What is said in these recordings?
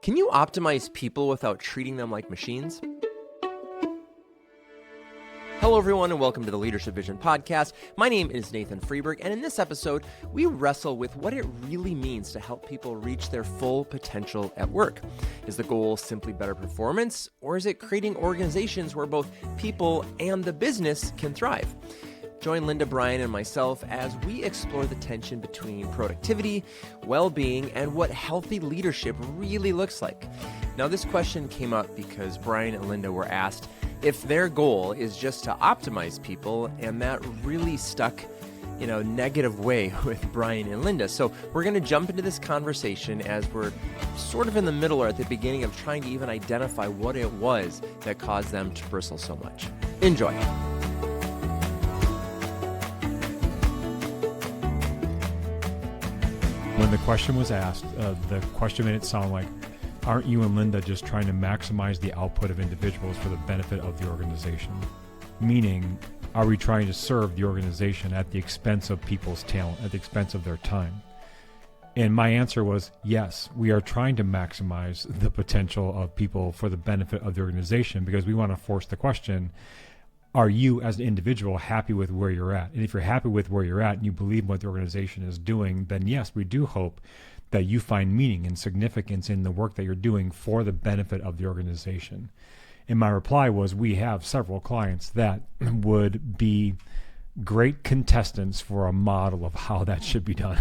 Can you optimize people without treating them like machines? Hello, everyone, and welcome to the Leadership Vision Podcast. My name is Nathan Freeburg, and in this episode, we wrestle with what it really means to help people reach their full potential at work. Is the goal simply better performance, or is it creating organizations where both people and the business can thrive? Join Linda, Brian, and myself as we explore the tension between productivity, well-being, and what healthy leadership really looks like. Now, this question came up because Brian and Linda were asked if their goal is just to optimize people, and that really stuck in a negative way with Brian and Linda. So we're going to jump into this conversation as we're sort of in the middle or at the beginning of trying to even identify what it was that caused them to bristle so much. Enjoy. When the question was asked, the question made it sound like, aren't you and Linda just trying to maximize the output of individuals for the benefit of the organization? Meaning, are we trying to serve the organization at the expense of people's talent, at the expense of their time? And my answer was, yes, we are trying to maximize the potential of people for the benefit of the organization, because we want to force the question, are you as an individual happy with where you're at? And if you're happy with where you're at and you believe what the organization is doing, then yes, we do hope that you find meaning and significance in the work that you're doing for the benefit of the organization. And my reply was, we have several clients that would be great contestants for a model of how that should be done,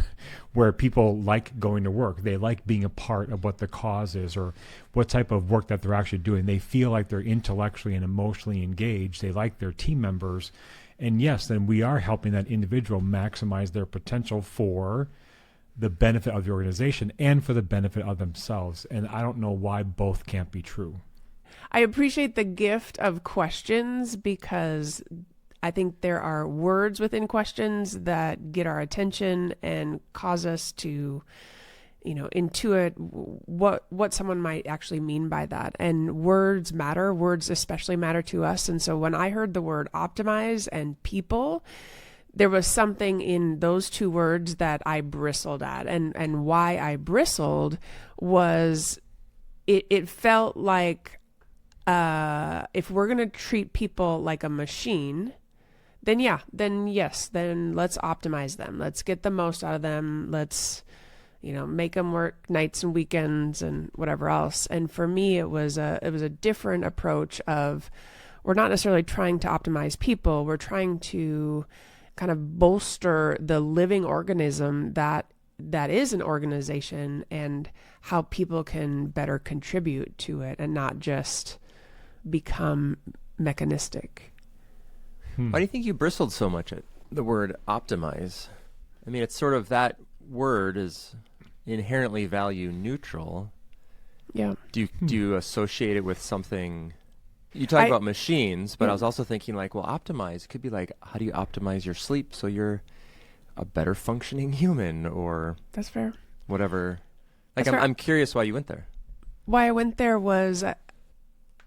where people like going to work. They like being a part of what the cause is or what type of work that they're actually doing. They feel like they're intellectually and emotionally engaged. They like their team members. And yes, then we are helping that individual maximize their potential for the benefit of the organization and for the benefit of themselves. And I don't know why both can't be true. I appreciate the gift of questions, because I think there are words within questions that get our attention and cause us to, intuit what someone might actually mean by that. And words matter. Words especially matter to us. And so when I heard the word optimize and people, there was something in those two words that I bristled at. And why I bristled was it felt like if we're going to treat people like a machine, then yes, then let's optimize them. Let's get the most out of them. Let's, make them work nights and weekends and whatever else. And for me, it was a different approach of, we're not necessarily trying to optimize people. We're trying to kind of bolster the living organism that is an organization, and how people can better contribute to it and not just become mechanistic. Why do you think you bristled so much at the word optimize? I mean, it's sort of, that word is inherently value neutral. Yeah. Do you associate it with something? You talk about machines, but I was also thinking like, well, optimize could be like, how do you optimize your sleep so you're a better functioning human, or that's fair. Whatever. Like, I'm curious why you went there. Why I went there was,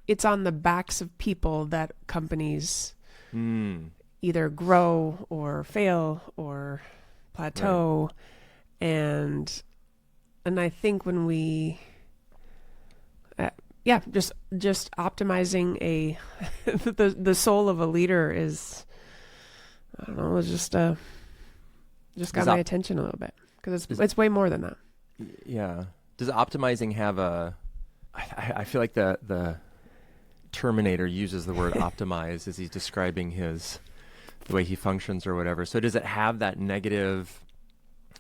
it's on the backs of people that companies either grow or fail or plateau. Right. And I think when we, just optimizing the soul of a leader is, I don't know, it's just got my attention a little bit, because it's way more than that. Yeah. Does optimizing have I feel like the Terminator uses the word optimize as he's describing the way he functions or whatever. So does it have that negative,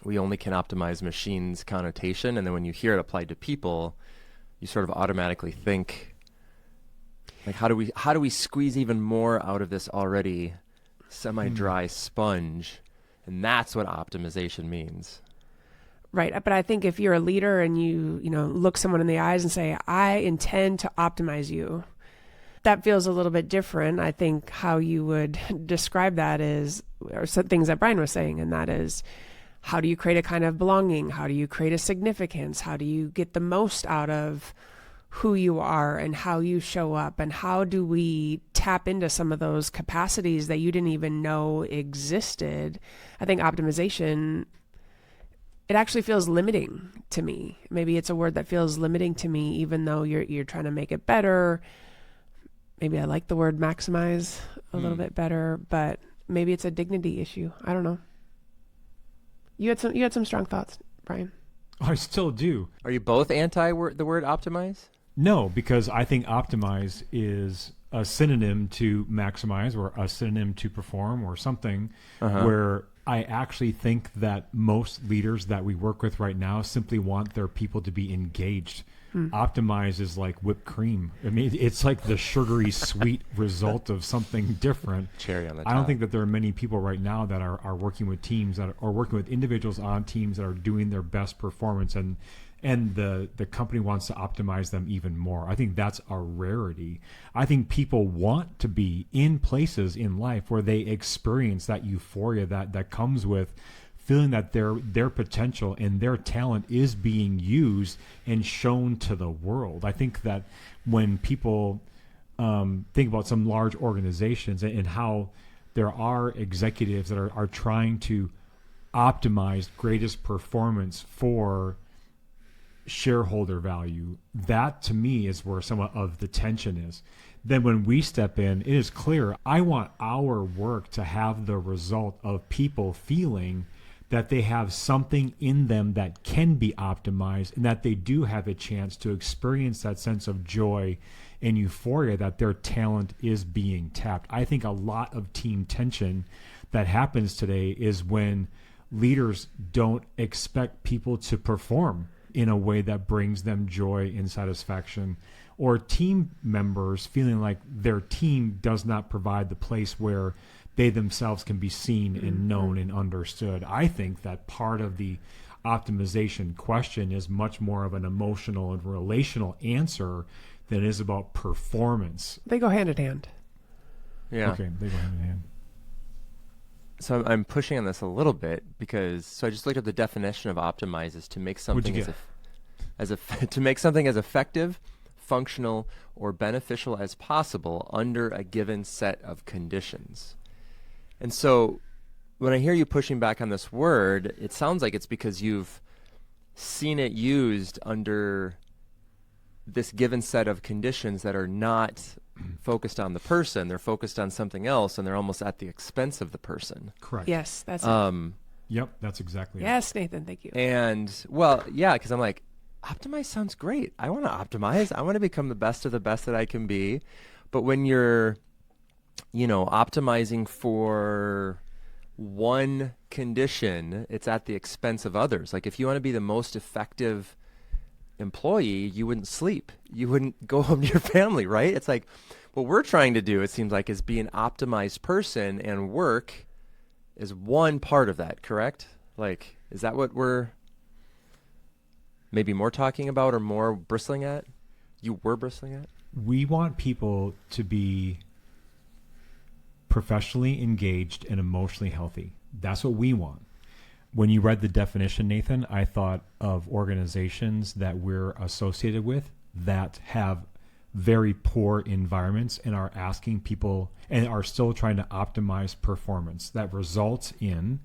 we only can optimize machines connotation? And then when you hear it applied to people, you sort of automatically think, like, how do we squeeze even more out of this already semi-dry sponge? And that's what optimization means. Right. But I think if you're a leader and you look someone in the eyes and say, I intend to optimize you, that feels a little bit different. I think how you would describe that are some things that Brian was saying, and that is, how do you create a kind of belonging? How do you create a significance? How do you get the most out of who you are and how you show up? And how do we tap into some of those capacities that you didn't even know existed? I think optimization it actually feels limiting to me. Maybe it's a word that feels limiting to me, even though you're trying to make it better. Maybe I like the word maximize a little bit better, but maybe it's a dignity issue. I don't know. You had some strong thoughts, Brian. I still do. Are you both anti the word optimize? No, because I think optimize is a synonym to maximize or a synonym to perform or something where I actually think that most leaders that we work with right now simply want their people to be engaged. Optimize is like whipped cream. I mean, it's like the sugary sweet result of something different. Cherry on the top. I don't think that there are many people right now that are working with teams that are working with individuals on teams that are doing their best performance, and the company wants to optimize them even more. I think that's a rarity. I think people want to be in places in life where they experience that euphoria that comes with feeling that their potential and their talent is being used and shown to the world. I think that when people think about some large organizations and how there are executives that are trying to optimize greatest performance for shareholder value, that to me is where some of the tension is. Then when we step in, it is clear I want our work to have the result of people feeling that they have something in them that can be optimized and that they do have a chance to experience that sense of joy and euphoria that their talent is being tapped. I think a lot of team tension that happens today is when leaders don't expect people to perform in a way that brings them joy and satisfaction, or team members feeling like their team does not provide the place where they themselves can be seen and known and understood. I think that part of the optimization question is much more of an emotional and relational answer than it is about performance. They go hand in hand. Yeah. Okay, they go hand in hand. So I'm pushing on this a little bit because I just looked at the definition of optimize is to make something to make something as effective, functional, or beneficial as possible under a given set of conditions. And so when I hear you pushing back on this word, it sounds like it's because you've seen it used under this given set of conditions that are not focused on the person. They're focused on something else, and they're almost at the expense of the person. Correct. Yes, that's it. Yep, that's exactly it. Yes, Nathan, thank you. And, well, yeah, because I'm like, optimize sounds great. I want to optimize. I want to become the best of the best that I can be. But when you're optimizing for one condition, it's at the expense of others. Like if you want to be the most effective employee, you wouldn't sleep. You wouldn't go home to your family, right? It's like what we're trying to do, it seems like, is be an optimized person, and work is one part of that, correct? Like, is that what we're maybe more talking about or more bristling at? You were bristling at? We want people to be professionally engaged and emotionally healthy. That's what we want. When you read the definition, Nathan, I thought of organizations that we're associated with that have very poor environments and are asking people and are still trying to optimize performance. That results in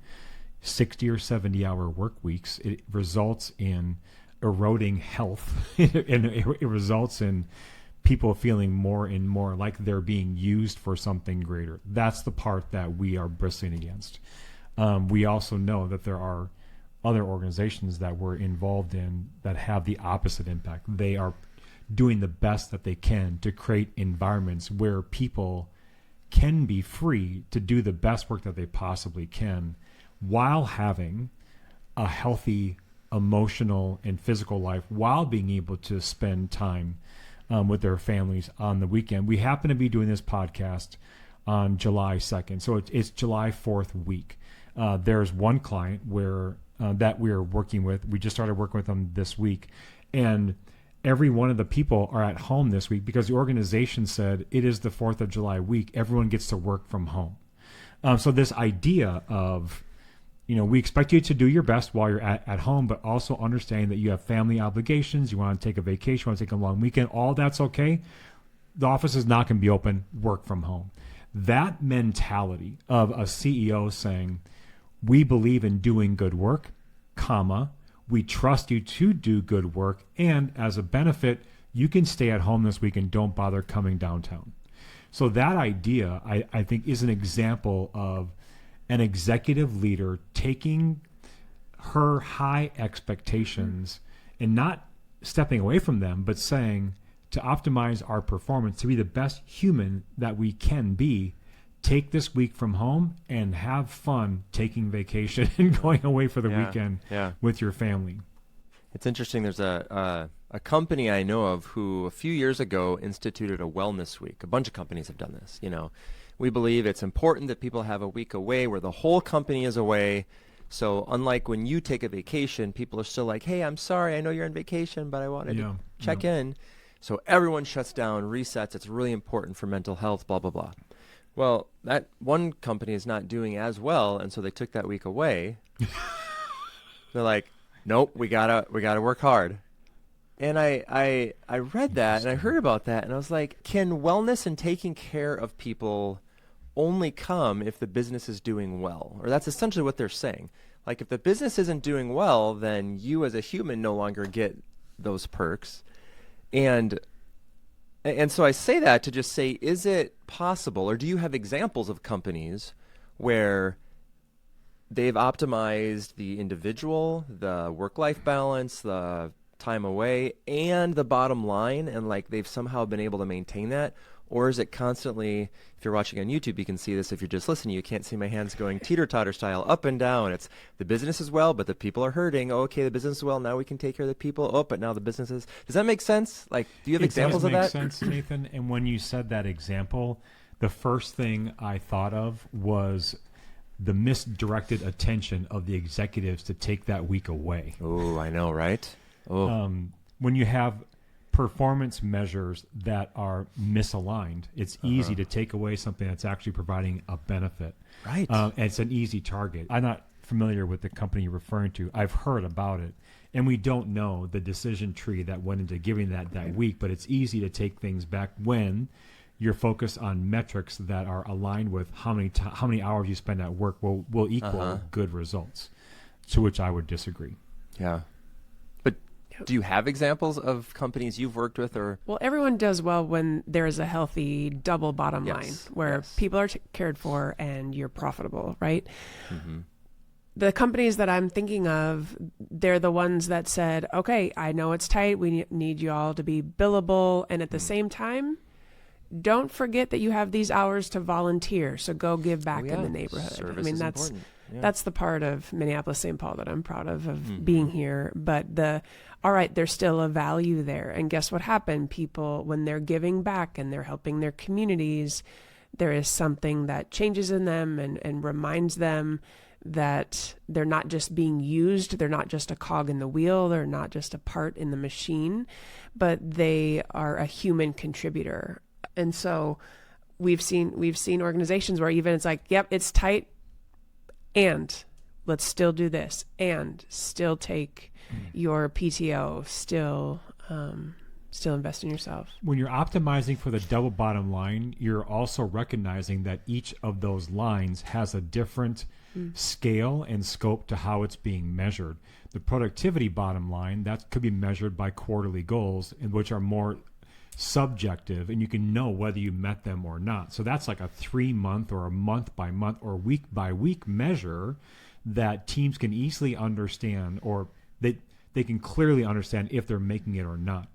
60 or 70 hour work weeks. It results in eroding health and it results in people feeling more and more like they're being used for something greater. That's the part that we are bristling against. We also know that there are other organizations that we're involved in that have the opposite impact. They are doing the best that they can to create environments where people can be free to do the best work that they possibly can while having a healthy emotional and physical life, while being able to spend time with their families on the weekend. We happen to be doing this podcast on July 2nd. So it's July 4th week. There's one client where that we're working with. We just started working with them this week. And every one of the people are at home this week because the organization said it is the 4th of July week. Everyone gets to work from home. So this idea of, we expect you to do your best while you're at home, but also understanding that you have family obligations. You want to take a vacation, you want to take a long weekend. All that's okay. The office is not going to be open. Work from home. That mentality of a CEO saying, we believe in doing good work, comma, we trust you to do good work, and as a benefit, you can stay at home this week and don't bother coming downtown. So that idea, I think, is an example of an executive leader taking her high expectations and not stepping away from them, but saying, to optimize our performance, to be the best human that we can be, take this week from home and have fun taking vacation and going away for the weekend with your family. It's interesting. There's a company I know of who a few years ago instituted a wellness week. A bunch of companies have done this. We believe it's important that people have a week away where the whole company is away. So unlike when you take a vacation, people are still like, hey, I'm sorry, I know you're on vacation, but I wanted to check in. So everyone shuts down, resets. It's really important for mental health, blah, blah, blah. Well, that one company is not doing as well, and so they took that week away. They're like, nope, we gotta work hard. And I read that and I heard about that, and I was like, can wellness and taking care of people only come if the business is doing well? Or that's essentially what they're saying. Like, if the business isn't doing well, then you as a human no longer get those perks. And so I say that to just say, is it possible, or do you have examples of companies where they've optimized the individual, the work-life balance, the time away, and the bottom line, and like they've somehow been able to maintain that? Or is it constantly, if you're watching on YouTube, you can see this. If you're just listening, you can't see my hands going teeter-totter style up and down. It's the business is well, but the people are hurting. Oh, okay, the business is well. Now we can take care of the people. Oh, but now the business is. Does that make sense? Like, do you have examples of that? It does make sense, Nathan. And when you said that example, the first thing I thought of was the misdirected attention of the executives to take that week away. Oh, I know, right? Oh. When you have performance measures that are misaligned, it's easy to take away something that's actually providing a benefit. Right. And it's an easy target. I'm not familiar with the company you're referring to. I've heard about it. And we don't know the decision tree that went into giving that week, but it's easy to take things back when you're focused on metrics that are aligned with how many hours you spend at work will equal good results, to which I would disagree. Yeah. Do you have examples of companies you've worked with? Or Well, everyone does well when there is a healthy double bottom line where people are cared for and you're profitable, right? Mm-hmm. The companies that I'm thinking of, they're the ones that said, okay, I know it's tight. We need you all to be billable. And at the same time, don't forget that you have these hours to volunteer. So go give back in the neighborhood. Service is important. That's the part of Minneapolis-St. Paul that I'm proud of being here. But all right, there's still a value there. And guess what happened? People, when they're giving back and they're helping their communities, there is something that changes in them and reminds them that they're not just being used. They're not just a cog in the wheel. They're not just a part in the machine, but they are a human contributor. And so we've seen organizations where even it's like, yep, it's tight, and let's still do this, and still take your PTO, still invest in yourself. When you're optimizing for the double bottom line, you're also recognizing that each of those lines has a different scale and scope to how it's being measured. The productivity bottom line, that could be measured by quarterly goals, in which are more subjective, and you can know whether you met them or not. So that's like a 3-month or a month-by-month or week-by-week measure that teams can easily understand, or they can clearly understand if they're making it or not.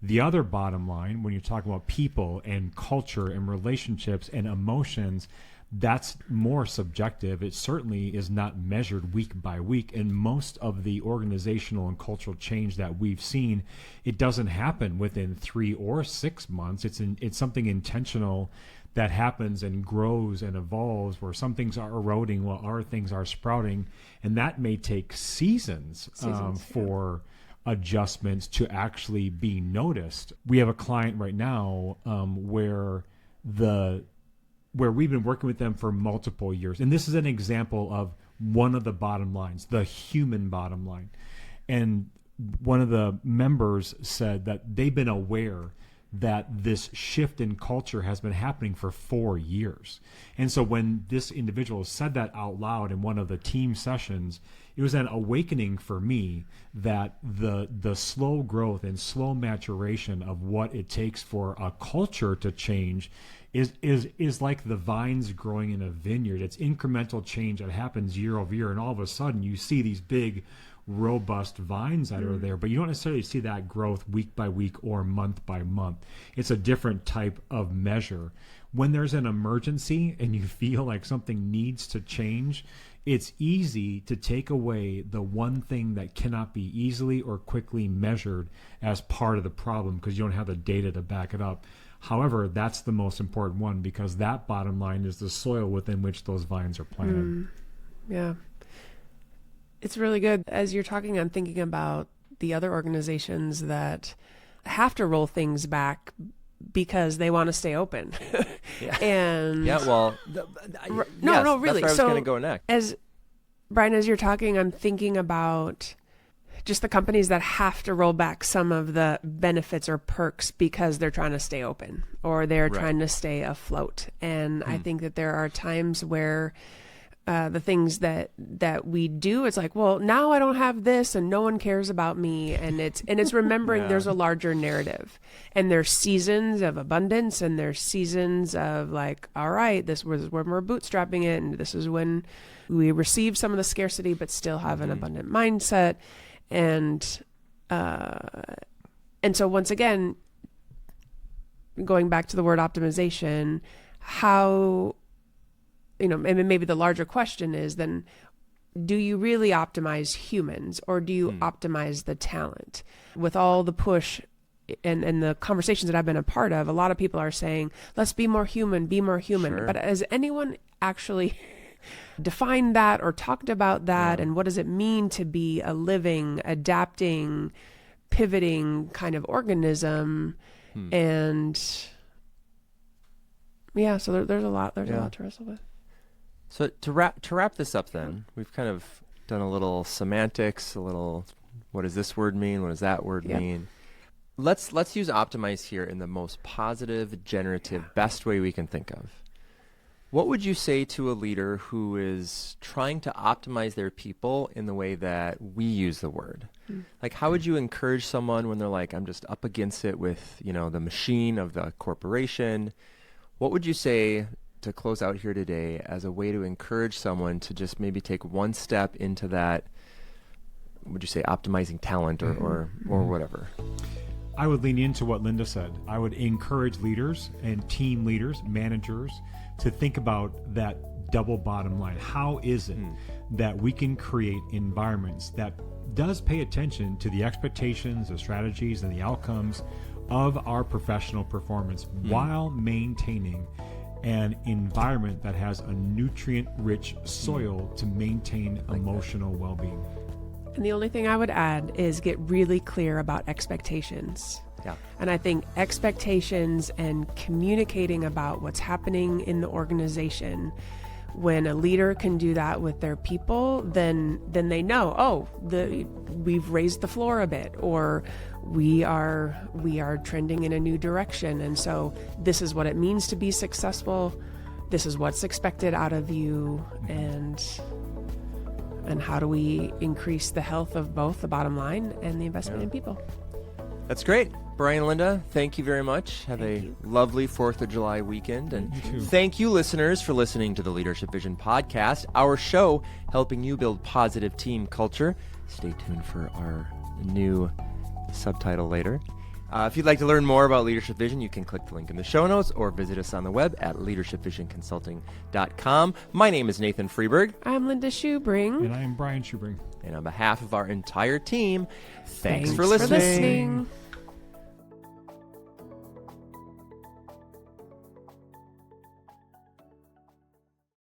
The other bottom line, when you're talking about people and culture and relationships and emotions, that's more subjective. It certainly is not measured week by week. And most of the organizational and cultural change that we've seen, it doesn't happen within 3 or 6 months. It's something intentional that happens and grows and evolves, where some things are eroding while other things are sprouting. And that may take seasons for adjustments to actually be noticed. We have a client right now where we've been working with them for multiple years. And this is an example of one of the bottom lines, the human bottom line. And one of the members said that they've been aware that this shift in culture has been happening for 4 years. And so when this individual said that out loud in one of the team sessions, it was an awakening for me that the slow growth and slow maturation of what it takes for a culture to change is like the vines growing in a vineyard. It's incremental change that happens year over year, and all of a sudden you see these big, robust vines that are there, but you don't necessarily see that growth week by week or month by month. It's a different type of measure. When there's an emergency and you feel like something needs to change, it's easy to take away the one thing that cannot be easily or quickly measured as part of the problem because you don't have the data to back it up. However, that's the most important one because that bottom line is the soil within which those vines are planted. Yeah. It's really good. As you're talking, I'm thinking about the other organizations that have to roll things back because they want to stay open. Yeah. And well, no, really. That's where I was So going to go next. As Brian, as you're talking, I'm thinking about just the companies that have to roll back some of the benefits or perks because they're trying to stay open or they're trying to stay afloat. And I think that there are times where the things that we do, it's like, well, now I don't have this and no one cares about me. And it's remembering there's a larger narrative and there's seasons of abundance and there's seasons of like, all right, this was when we're bootstrapping it. And this is when we receive some of the scarcity, but still have an abundant mindset. And so once again, going back to the word optimization, how, and maybe the larger question is then, do you really optimize humans or do you optimize the talent? With all the push and the conversations that I've been a part of, a lot of people are saying, let's be more human, be more human. Sure. But has anyone actually defined that or talked about that? And what does it mean to be a living, adapting, pivoting kind of organism? And so there's a lot to wrestle with. So to wrap this up then, we've kind of done a little semantics, a little what does this word mean, what does that word mean? Let's use optimize here in the most positive, generative, best way we can think of. What would you say to a leader who is trying to optimize their people in the way that we use the word? Like, how would you encourage someone when they're like, I'm just up against it with, the machine of the corporation? What would you say to close out here today as a way to encourage someone to just maybe take one step into that, would you say optimizing talent or whatever? I would lean into what Linda said. I would encourage leaders and team leaders, managers, to think about that double bottom line. How is it that we can create environments that does pay attention to the expectations, the strategies, and the outcomes of our professional performance while maintaining an environment that has a nutrient-rich soil to maintain emotional well-being? And the only thing I would add is get really clear about expectations. Yeah. And I think expectations and communicating about what's happening in the organization, when a leader can do that with their people, then they know, we've raised the floor a bit, or we are trending in a new direction. And so this is what it means to be successful. This is what's expected out of you. And how do we increase the health of both the bottom line and the investment in people? That's great. Brian and Linda, thank you very much. Have a lovely 4th of July weekend. And thank you, listeners, for listening to the Leadership Vision podcast, our show helping you build positive team culture. Stay tuned for our new subtitle later. If you'd like to learn more about Leadership Vision, you can click the link in the show notes or visit us on the web at leadershipvisionconsulting.com. My name is Nathan Freeburg. I'm Linda Schubring. And I am Brian Schubring. And on behalf of our entire team, thanks for listening.